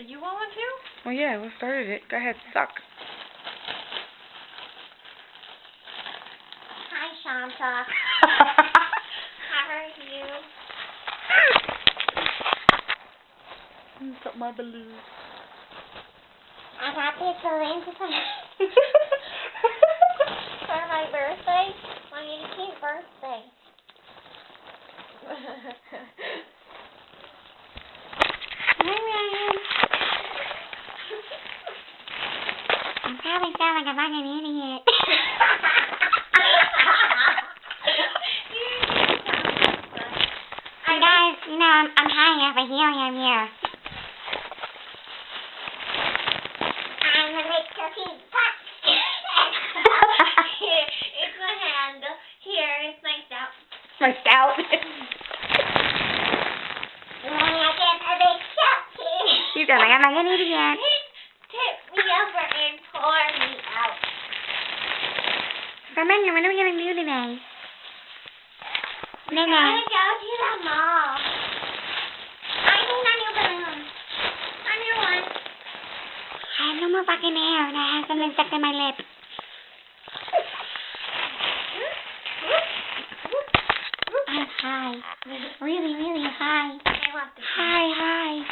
You want one too? Well, yeah, we started it. Go ahead, suck. Hi, Shanta. How are you? Suck my balloon. I got these balloons for my birthday. My 18th birthday. Hi, Ryan. I probably sound like a fucking idiot. Hey guys, you know, I'm high off of helium here. I'm gonna make cookies. It's my hand. Here, it's my stout. My stout. And then I get a big cupcake. You sound like I'm not gonna eat again. Tip me over and pour me out. Samantha, what are we gonna do today? We're gonna go to the mall. I need a new balloon. A new one. I have no more fucking hair and I have something stuck in my lip. I'm high. Really, really high. I want this one. High.